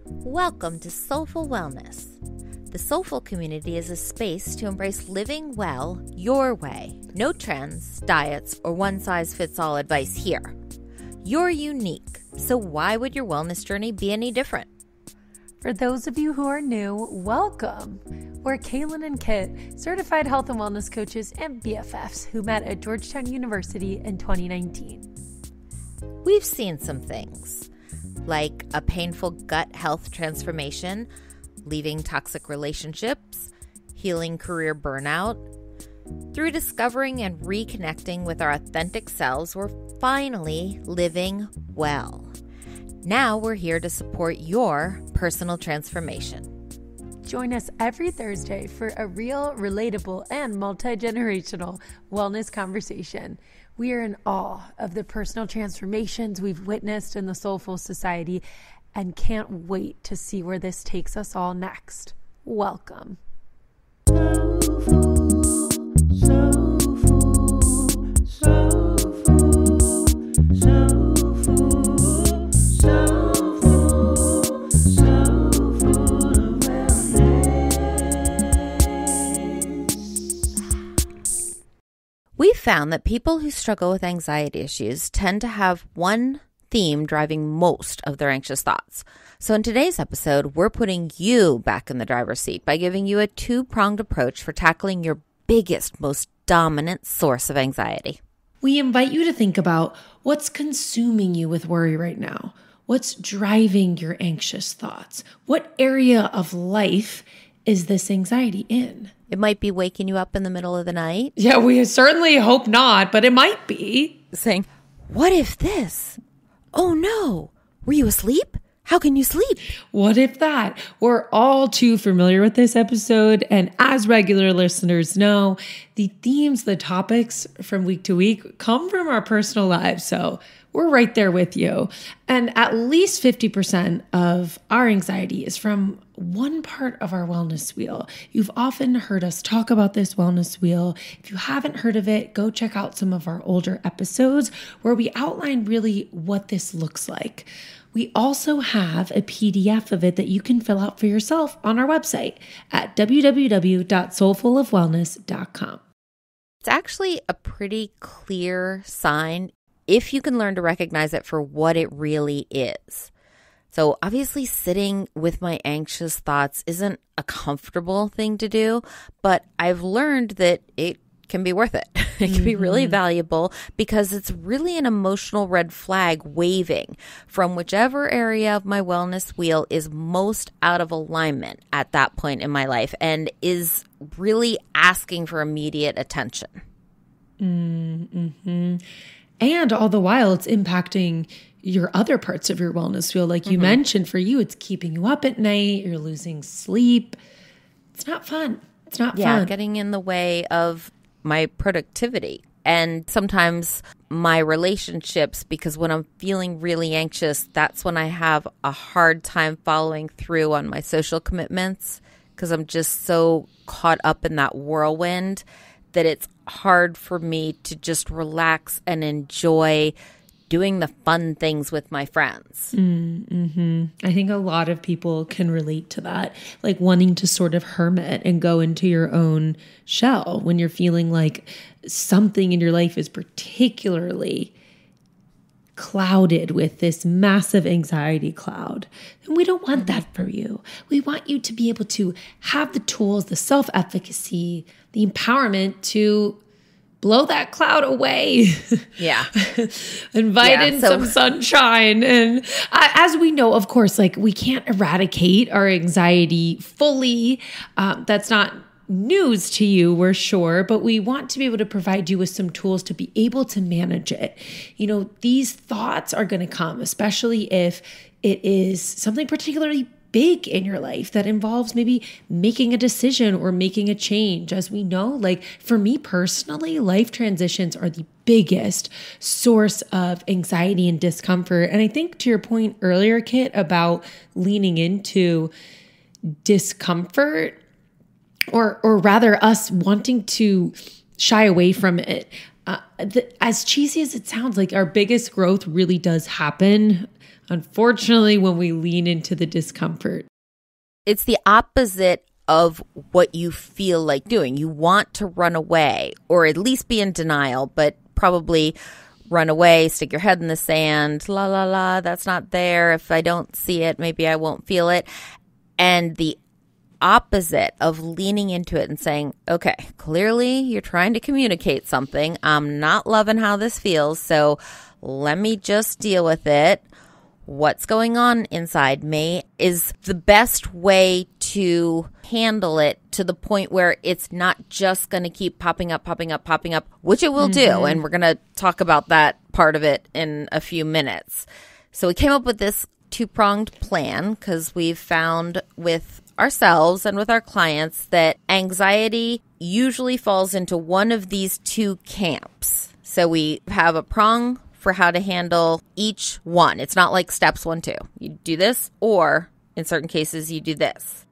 Welcome to Soulful Wellness. The Soulful community is a space to embrace living well your way. No trends, diets, or one-size-fits-all advice here. You're unique, so why would your wellness journey be any different? For those of you who are new, welcome. We're Kaelynn and Kit, certified health and wellness coaches and BFFs who met at Georgetown University in 2019. We've seen some things, like a painful gut health transformation, leaving toxic relationships, healing career burnout. Through discovering and reconnecting with our authentic selves, we're finally living well. Now we're here to support your personal transformation. Join us every Thursday for a real, relatable, and multi-generational wellness conversation. We are in awe of the personal transformations we've witnessed in the Soulful Society and can't wait to see where this takes us all next. Welcome. We've found that people who struggle with anxiety issues tend to have one theme driving most of their anxious thoughts. So in today's episode, we're putting you back in the driver's seat by giving you a two-pronged approach for tackling your biggest, most dominant source of anxiety. We invite you to think about what's consuming you with worry right now. What's driving your anxious thoughts? What area of life is this anxiety in? It might be waking you up in the middle of the night. Yeah, we certainly hope not, but it might be. Saying, what if this? Oh no, were you asleep? How can you sleep? What if that? We're all too familiar with this episode. And as regular listeners know, the themes, the topics from week to week come from our personal lives. So we're right there with you. And at least 50% of our anxiety is from one part of our wellness wheel. You've often heard us talk about this wellness wheel. If you haven't heard of it, go check out some of our older episodes where we outline really what this looks like. We also have a PDF of it that you can fill out for yourself on our website at www.soulfulofwellness.com. It's actually a pretty clear sign if you can learn to recognize it for what it really is. So obviously sitting with my anxious thoughts isn't a comfortable thing to do, but I've learned that it can be worth it. It can be really valuable because it's really an emotional red flag waving from whichever area of my wellness wheel is most out of alignment at that point in my life and is really asking for immediate attention. Mm-hmm. And all the while, it's impacting your other parts of your wellness wheel. Like you mentioned, for you, it's keeping you up at night. You're losing sleep. It's not fun. It's not fun. Yeah, getting in the way of my productivity and sometimes my relationships, because when I'm feeling really anxious, that's when I have a hard time following through on my social commitments because I'm just so caught up in that whirlwind that it's hard for me to just relax and enjoy doing the fun things with my friends. I think a lot of people can relate to that, like wanting to sort of hermit and go into your own shell when you're feeling like something in your life is particularly clouded with this massive anxiety cloud. And we don't want that for you. We want you to be able to have the tools, the self-efficacy, the empowerment to blow that cloud away. Yeah. Invite in some sunshine. And as we know, of course, like we can't eradicate our anxiety fully. That's not news to you, we're sure, but we want to be able to provide you with some tools to be able to manage it. You know, these thoughts are going to come, especially if it is something particularly big in your life that involves maybe making a decision or making a change. As we know, like for me personally, life transitions are the biggest source of anxiety and discomfort. And I think to your point earlier, Kit, about leaning into discomfort, or rather us wanting to shy away from it. As cheesy as it sounds, like our biggest growth really does happen unfortunately, when we lean into the discomfort. It's the opposite of what you feel like doing. You want to run away or at least be in denial, but probably run away, stick your head in the sand, la, la, la, that's not there. If I don't see it, maybe I won't feel it. And the opposite of leaning into it and saying, okay, clearly you're trying to communicate something. I'm not loving how this feels, so let me just deal with it. What's going on inside me is the best way to handle it to the point where it's not just going to keep popping up, which it will do. And we're going to talk about that part of it in a few minutes. So we came up with this two-pronged plan because we've found with ourselves and with our clients that anxiety usually falls into one of these two camps. So we have a prong for how to handle each one. It's not like steps 1, 2. You do this, or in certain cases, you do this.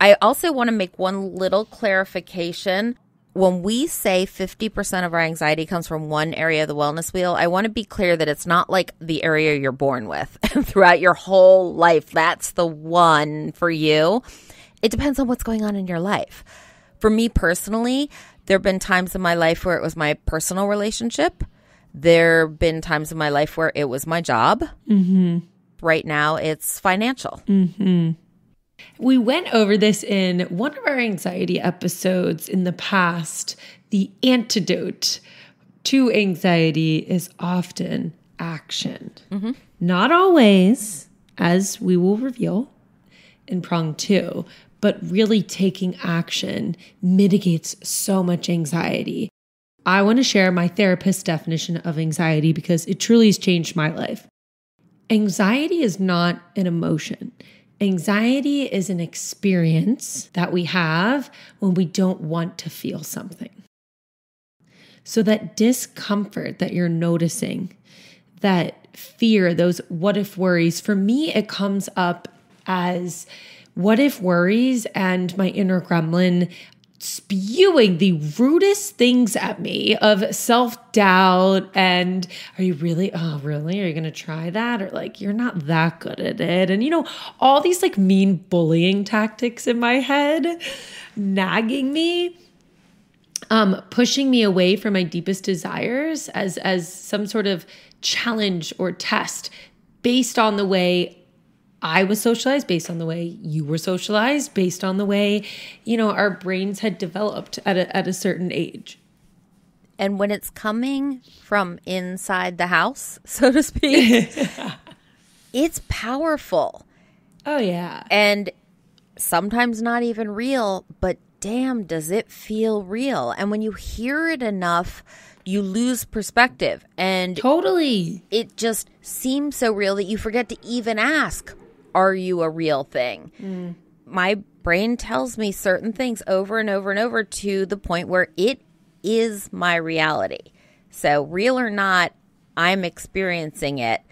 I also want to make one little clarification. When we say 50% of our anxiety comes from one area of the wellness wheel, I want to be clear that it's not like the area you're born with. Throughout your whole life, that's the one for you. It depends on what's going on in your life. For me personally, there have been times in my life where it was my personal relationship. There have been times in my life where it was my job. Right now, it's financial. We went over this in one of our anxiety episodes in the past. The antidote to anxiety is often action. Not always, as we will reveal in prong 2, but really taking action mitigates so much anxiety. I want to share my therapist's definition of anxiety because it truly has changed my life. Anxiety is not an emotion. Anxiety is an experience that we have when we don't want to feel something. So that discomfort that you're noticing, that fear, those what if worries, for me, it comes up as what if worries and my inner gremlin spewing the rudest things at me of self-doubt and are you really, are you going to try that? Or like, you're not that good at it. And all these like mean bullying tactics in my head, nagging me, pushing me away from my deepest desires as some sort of challenge or test based on the way I was socialized, based on the way you were socialized, based on the way, our brains had developed at a certain age. And when it's coming from inside the house, so to speak, it's powerful. Oh, yeah. And sometimes not even real, but damn, does it feel real. And when you hear it enough, you lose perspective. And totally, it just seems so real that you forget to even ask, are you a real thing? My brain tells me certain things over and over and over to the point where it is my reality. So real or not, I'm experiencing it.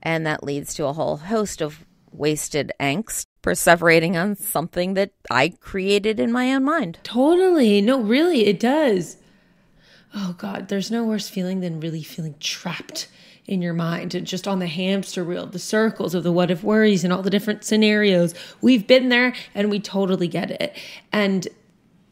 And that leads to a whole host of wasted angst perseverating on something that I created in my own mind. Totally. No, really, it does. Oh God, there's no worse feeling than really feeling trapped in your mind and just on the hamster wheel, the circles of the what if worries and all the different scenarios. We've been there and we totally get it. And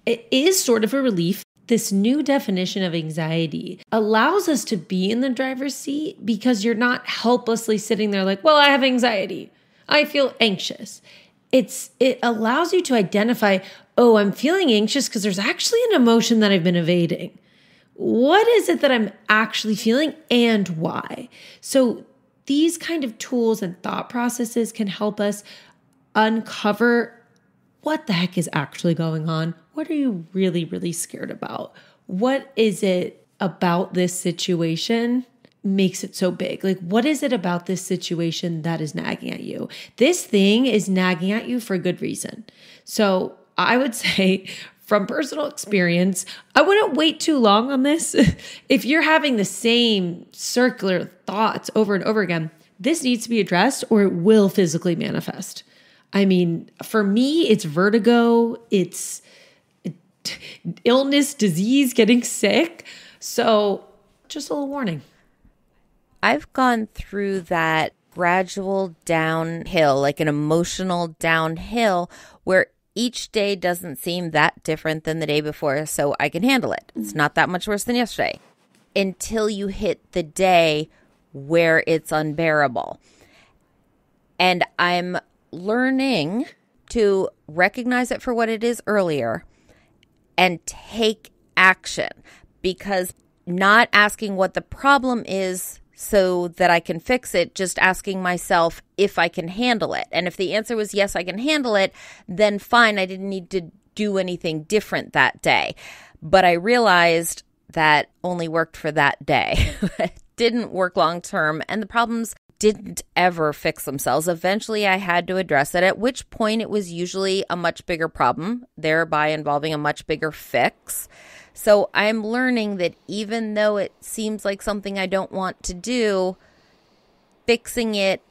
it is sort of a relief. This new definition of anxiety allows us to be in the driver's seat because you're not helplessly sitting there like, well, I have anxiety. I feel anxious. It allows you to identify, oh, I'm feeling anxious because there's actually an emotion that I've been evading. What is it that I'm actually feeling and why? So these kind of tools and thought processes can help us uncover what the heck is actually going on. What are you really, really scared about? What is it about this situation makes it so big? Like, what is it about this situation that is nagging at you? This thing is nagging at you for a good reason. So I would say, from personal experience, I wouldn't wait too long on this. If you're having the same circular thoughts over and over again, this needs to be addressed or it will physically manifest. I mean, for me, it's vertigo, it's illness, disease, getting sick. So just a little warning. I've gone through that gradual downhill, like an emotional downhill where each day doesn't seem that different than the day before, so I can handle it. It's not that much worse than yesterday. Until you hit the day where it's unbearable. And I'm learning to recognize it for what it is earlier and take action, because not asking what the problem is so that I can fix it, just asking myself if I can handle it. And if the answer was yes, I can handle it, then fine, I didn't need to do anything different that day. But I realized that only worked for that day. It didn't work long term, and the problems didn't ever fix themselves. Eventually, I had to address it, at which point it was usually a much bigger problem, thereby involving a much bigger fix. So I'm learning that even though it seems like something I don't want to do, fixing it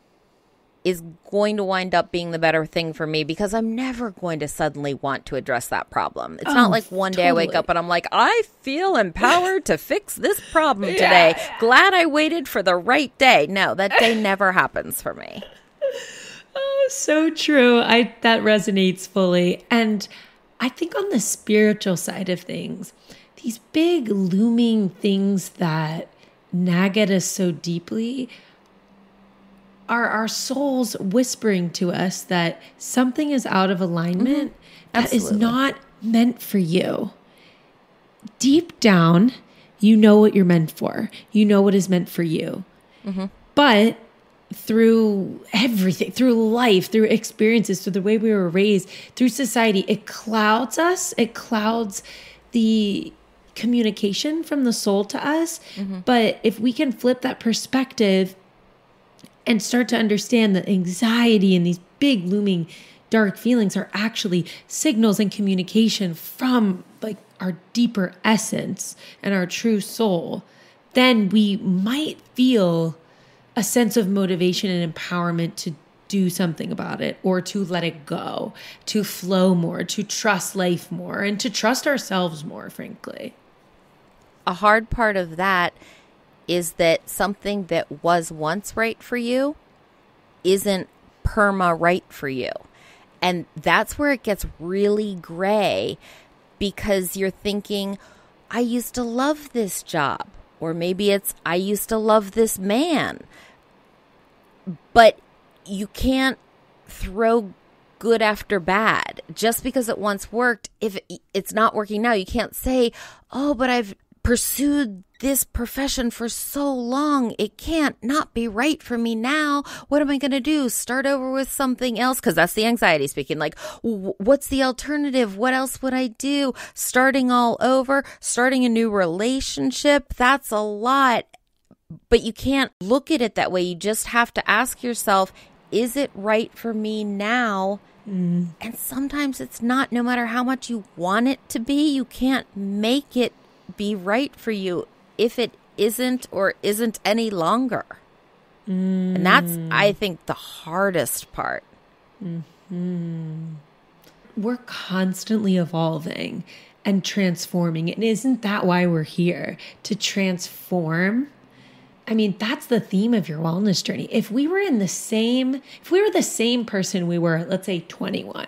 is going to wind up being the better thing for me, because I'm never going to suddenly want to address that problem. It's not like one day I wake up and I'm like, I feel empowered to fix this problem today. Glad I waited for the right day. No, that day never happens for me. Oh, so true. That resonates fully. And I think on the spiritual side of things, these big looming things that nag at us so deeply are our souls whispering to us that something is out of alignment, that is not meant for you. Deep down, you know what you're meant for. You know what is meant for you. But through everything, through life, through experiences, through the way we were raised, through society, it clouds us. It clouds the communication from the soul to us. But if we can flip that perspective and start to understand that anxiety and these big looming dark feelings are actually signals and communication from like our deeper essence and our true soul, then we might feel a sense of motivation and empowerment to do something about it, or to let it go, to flow more, to trust life more, and to trust ourselves more, frankly. A hard part of that is that something that was once right for you isn't perma right for you. And that's where it gets really gray, because you're thinking, I used to love this job. Or maybe it's, I used to love this man. But you can't throw good after bad. Just because it once worked, if it's not working now, you can't say, oh, but I've pursued this profession for so long, it can't not be right for me now. What am I going to do? Start over with something else? Because that's the anxiety speaking. Like, what's the alternative? What else would I do? Starting all over, starting a new relationship. That's a lot. But you can't look at it that way. You just have to ask yourself, is it right for me now? And sometimes it's not. No matter how much you want it to be, you can't make it be right for you if it isn't, or isn't any longer. And that's, I think, the hardest part. We're constantly evolving and transforming. And isn't that why we're here? To transform. I mean, that's the theme of your wellness journey. If we were the same person we were, let's say 21,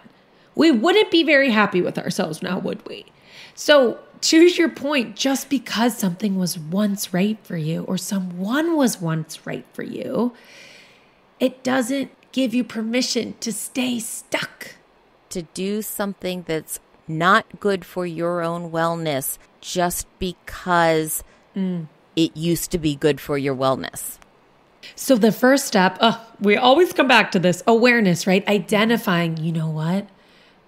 we wouldn't be very happy with ourselves now, would we? So choose your point. Just because something was once right for you, or someone was once right for you, it doesn't give you permission to stay stuck. To do something that's not good for your own wellness just because it used to be good for your wellness. So the first step, we always come back to this, awareness, right? Identifying, you know what?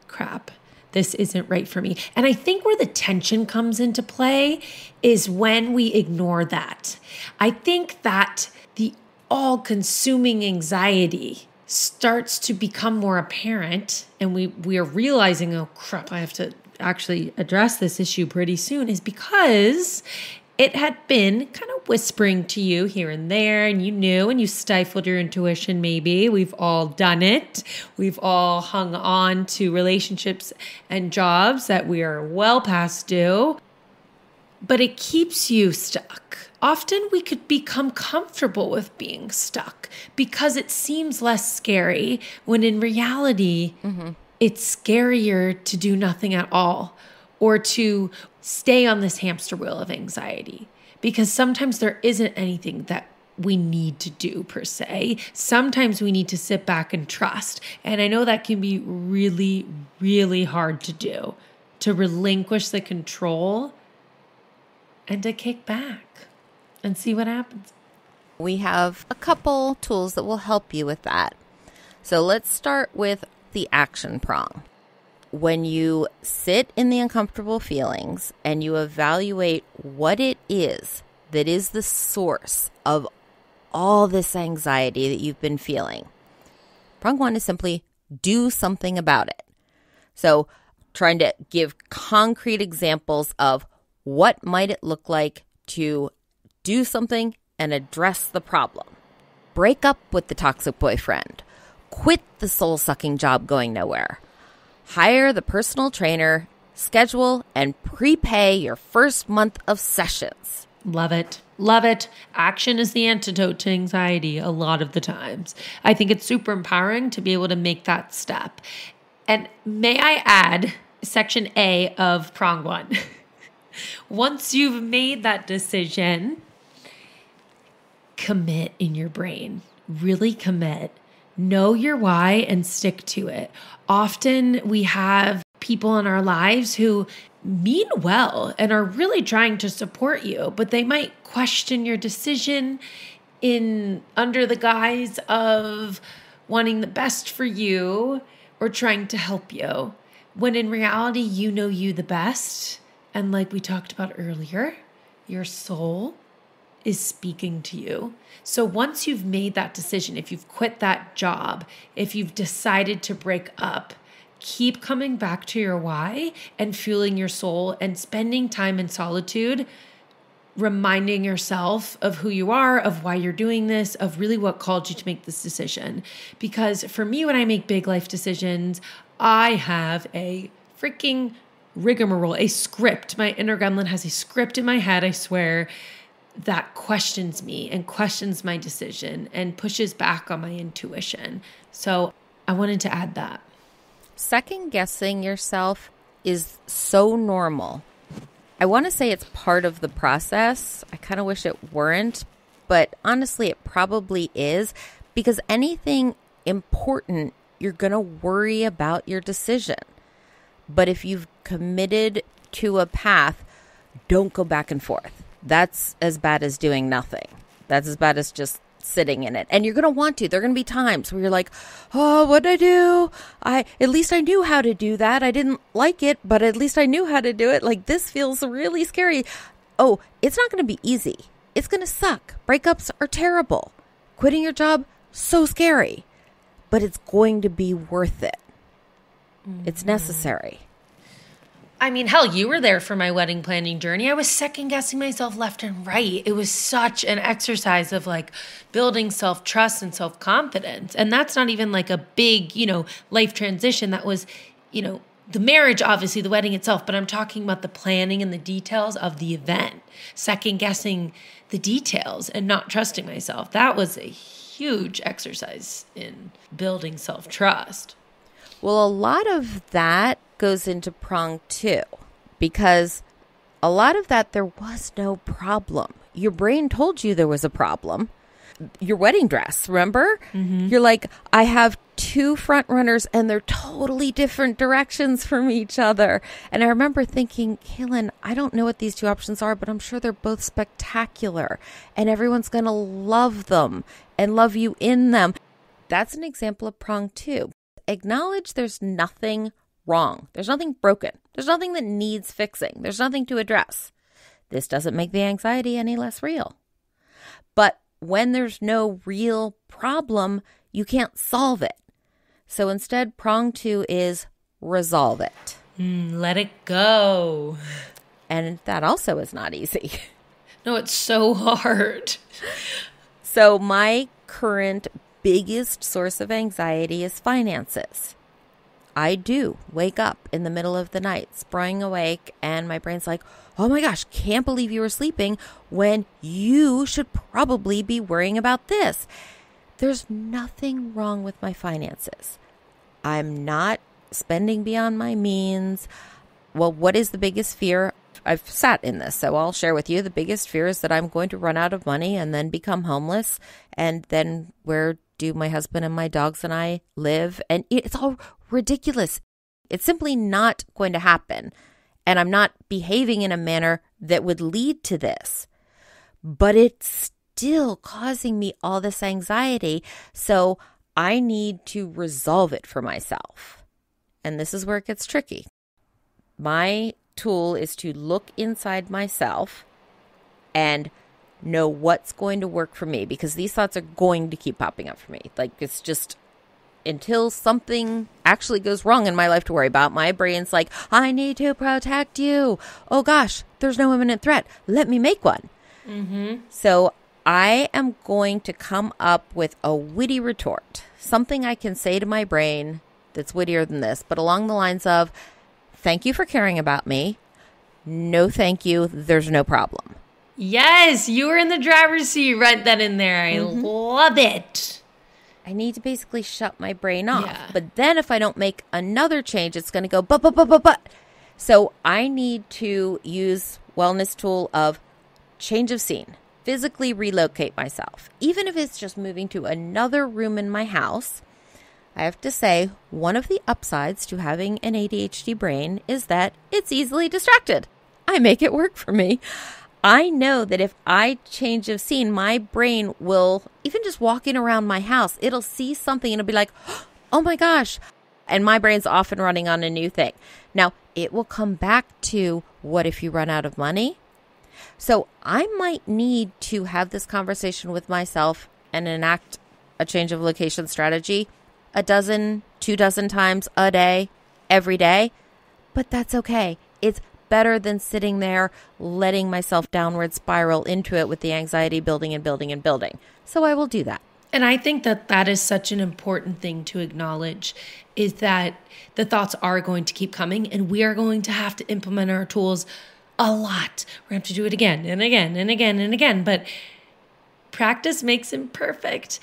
Crap. This isn't right for me. And I think where the tension comes into play is when we ignore that. I think that the all-consuming anxiety starts to become more apparent, and we are realizing, oh crap, I have to actually address this issue pretty soon, is because it had been kind of whispering to you here and there, and you knew, and you stifled your intuition maybe. We've all done it. We've all hung on to relationships and jobs that we are well past due. But it keeps you stuck. often we could become comfortable with being stuck because it seems less scary when in reality, it's scarier to do nothing at all or to stay on this hamster wheel of anxiety, because sometimes there isn't anything that we need to do per se. Sometimes we need to sit back and trust. And I know that can be really, really hard to do, to relinquish the control and to kick back and see what happens. We have a couple tools that will help you with that. So let's start with the action prong. When you sit in the uncomfortable feelings and you evaluate what it is that is the source of all this anxiety that you've been feeling, prong one is simply do something about it. So trying to give concrete examples of what might it look like to do something and address the problem. Break up with the toxic boyfriend. Quit the soul-sucking job going nowhere. Hire the personal trainer, schedule and prepay your first month of sessions. Love it. Love it. Action is the antidote to anxiety a lot of the times. I think it's super empowering to be able to make that step. And may I add section A of prong one. Once you've made that decision, commit in your brain. Really commit. Know your why and stick to it. Often we have people in our lives who mean well and are really trying to support you, but they might question your decision under the guise of wanting the best for you or trying to help you, when in reality, you know you the best. And like we talked about earlier, your soul is speaking to you. So once you've made that decision, if you've quit that job, if you've decided to break up, keep coming back to your why and fueling your soul and spending time in solitude, reminding yourself of who you are, of why you're doing this, of really what called you to make this decision. Because for me, when I make big life decisions, I have a freaking rigmarole, a script. My inner gremlin has a script in my head, I swear, that questions me and questions my decision and pushes back on my intuition. So I wanted to add that. Second guessing yourself is so normal. I want to say it's part of the process. I kind of wish it weren't, but honestly, it probably is, because anything important, you're going to worry about your decision. But if you've committed to a path, don't go back and forth. That's as bad as doing nothing. That's as bad as just sitting in it. And you're going to want to. There are going to be times where you're like, oh, what'd I do? At least I knew how to do that. I didn't like it, but at least I knew how to do it. Like, this feels really scary. Oh, it's not going to be easy. It's going to suck. Breakups are terrible. Quitting your job, so scary. But it's going to be worth it. It's necessary. I mean, hell, you were there for my wedding planning journey. I was second guessing myself left and right. It was such an exercise of like building self-trust and self-confidence. And that's not even like a big, life transition. That was, the marriage, obviously, the wedding itself. But I'm talking about the planning and the details of the event, second guessing the details and not trusting myself. That was a huge exercise in building self-trust. Well, a lot of that goes into prong two, because a lot of that, there was no problem. Your brain told you there was a problem. Your wedding dress, remember? Mm-hmm. You're like, I have two front runners and they're totally different directions from each other. And I remember thinking, Kaelynn, I don't know what these two options are, but I'm sure they're both spectacular and everyone's going to love them and love you in them. That's an example of prong two. Acknowledge there's nothing wrong. There's nothing broken. There's nothing that needs fixing. There's nothing to address. This doesn't make the anxiety any less real. But when there's no real problem, you can't solve it. So instead, prong two is resolve it. Let it go. And that also is not easy. No, it's so hard. So my current biggest source of anxiety is finances. I do wake up in the middle of the night, sprawling awake, and my brain's like, oh my gosh, can't believe you were sleeping when you should probably be worrying about this. There's nothing wrong with my finances. I'm not spending beyond my means. Well, what is the biggest fear? I've sat in this, so I'll share with you. The biggest fear is that I'm going to run out of money and then become homeless. And then where do my husband and my dogs and I live? And it's all ridiculous. It's simply not going to happen. And I'm not behaving in a manner that would lead to this. But it's still causing me all this anxiety. So I need to resolve it for myself. And this is where it gets tricky. My tool is to look inside myself and know what's going to work for me, because these thoughts are going to keep popping up for me. Like, it's just until something actually goes wrong in my life to worry about, my brain's like, I need to protect you. Oh gosh, there's no imminent threat. Let me make one. Mm-hmm. So I am going to come up with a witty retort, something I can say to my brain that's wittier than this, but along the lines of, thank you for caring about me. No, thank you. There's no problem. Yes, you were in the driver's seat. Write that in there. I love it. I need to basically shut my brain off. Yeah. But then if I don't make another change, it's going to go, but. So I need to use wellness tool of change of scene, physically relocate myself. Even if it's just moving to another room in my house, I have to say, one of the upsides to having an ADHD brain is that it's easily distracted. I make it work for me. I know that if I change of scene, my brain will, even just walking around my house, it'll see something and it'll be like, oh my gosh. And my brain's off and running on a new thing. Now, it will come back to, what if you run out of money? So I might need to have this conversation with myself and enact a change of location strategy 12 times a day, every day. But that's okay. It's better than sitting there letting myself downward spiral into it with the anxiety building and building and building. So I will do that. And I think that that is such an important thing to acknowledge, is that the thoughts are going to keep coming and we are going to have to implement our tools a lot. We're going to have to do it again and again and again and again. But practice makes imperfect.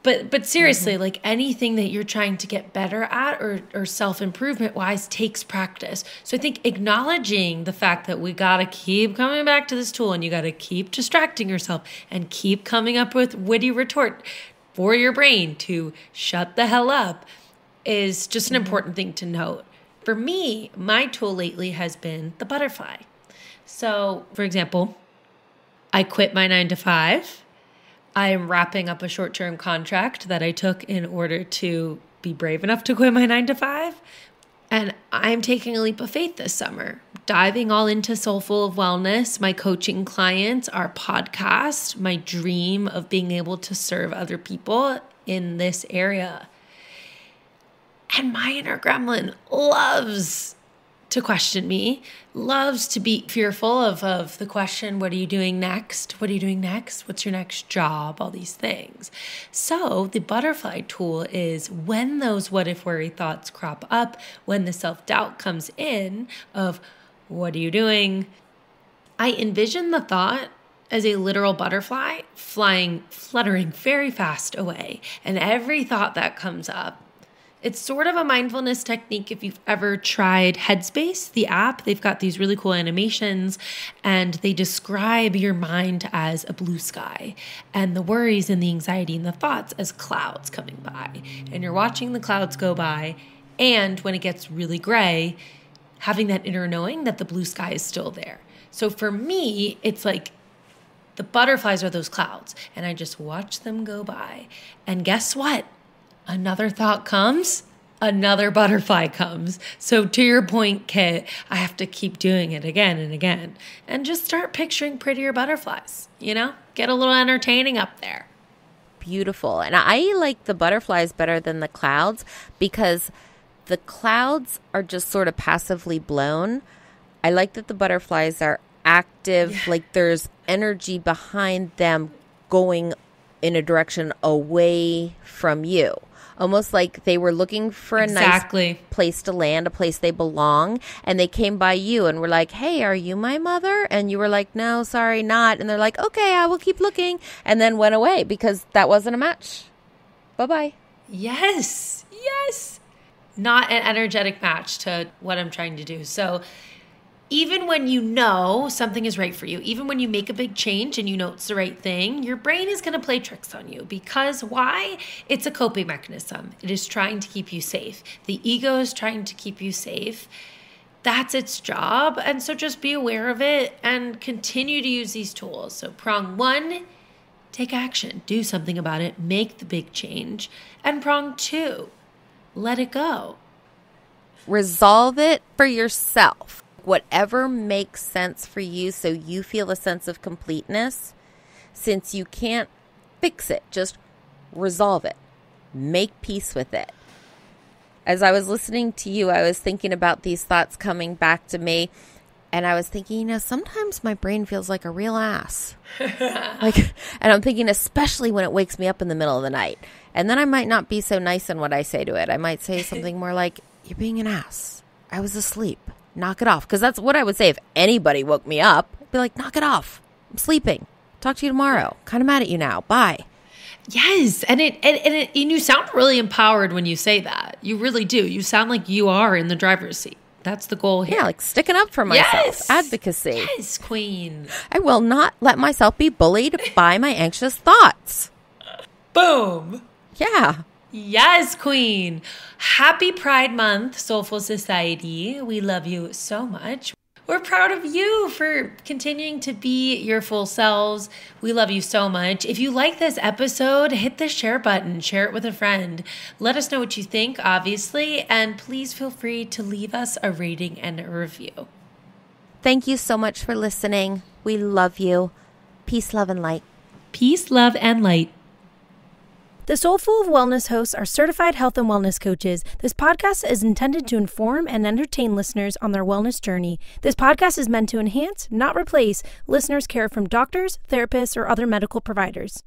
But seriously, like anything that you're trying to get better at or self-improvement wise takes practice. So I think acknowledging the fact that we got to keep coming back to this tool and you got to keep distracting yourself and keep coming up with witty retort for your brain to shut the hell up is just an important thing to note. For me, my tool lately has been the butterfly. So, for example, I quit my 9-to-5. I am wrapping up a short-term contract that I took in order to be brave enough to quit my 9-to-5. And I'm taking a leap of faith this summer, diving all into Soulful of Wellness, my coaching clients, our podcast, my dream of being able to serve other people in this area. And my inner gremlin loves to question me, loves to be fearful of the question, what are you doing next? What are you doing next? What's your next job? All these things. So the butterfly tool is when those what if worry thoughts crop up, when the self-doubt comes in of what are you doing? I envision the thought as a literal butterfly fluttering very fast away. And every thought that comes up, it's sort of a mindfulness technique. If you've ever tried Headspace, the app, they've got these really cool animations and they describe your mind as a blue sky and the worries and the anxiety and the thoughts as clouds coming by. And you're watching the clouds go by, and when it gets really gray, having that inner knowing that the blue sky is still there. So for me, it's like the butterflies are those clouds and I just watch them go by. And guess what? Another thought comes, another butterfly comes. So to your point, Kit, I have to keep doing it again and again and just start picturing prettier butterflies, get a little entertaining up there. Beautiful. And I like the butterflies better than the clouds because the clouds are just sort of passively blown. I like that the butterflies are active, like there's energy behind them going in a direction away from you. almost like they were looking for a nice place to land, a place they belong. And they came by you and were like, hey, are you my mother? And you were like, no, sorry, not. And they're like, okay, I will keep looking. And then went away because that wasn't a match. Bye-bye. Yes. Not an energetic match to what I'm trying to do. So even when you know something is right for you, even when you make a big change and you know it's the right thing, your brain is going to play tricks on you. Because why? It's a coping mechanism. It is trying to keep you safe. The ego is trying to keep you safe. That's its job. And so just be aware of it and continue to use these tools. So prong 1, take action. Do something about it. Make the big change. And prong 2, let it go. Resolve it for yourself. Whatever makes sense for you so you feel a sense of completeness. Since you can't fix it, just resolve it. Make peace with it. As I was listening to you, I was thinking about these thoughts coming back to me. And I was thinking, sometimes my brain feels like a real ass. And I'm thinking, especially when it wakes me up in the middle of the night. And then I might not be so nice in what I say to it. I might say something more like, you're being an ass. I was asleep. Knock it off. Because that's what I would say if anybody woke me up. I'd be like, knock it off. I'm sleeping. Talk to you tomorrow. Kind of mad at you now. Bye. Yes. And you sound really empowered when you say that. You really do. You sound like you are in the driver's seat. That's the goal here. Yeah, like sticking up for myself. Yes. Advocacy. Yes, queen. I will not let myself be bullied by my anxious thoughts. Boom. Yeah. Yes, queen. Happy Pride Month, Soulful Society. We love you so much. We're proud of you for continuing to be your full selves. We love you so much. If you like this episode, hit the share button. Share it with a friend. Let us know what you think, obviously. And please feel free to leave us a rating and a review. Thank you so much for listening. We love you. Peace, love, and light. Peace, love, and light. The Soulful of Wellness hosts are certified health and wellness coaches. This podcast is intended to inform and entertain listeners on their wellness journey. This podcast is meant to enhance, not replace, listeners' care from doctors, therapists, or other medical providers.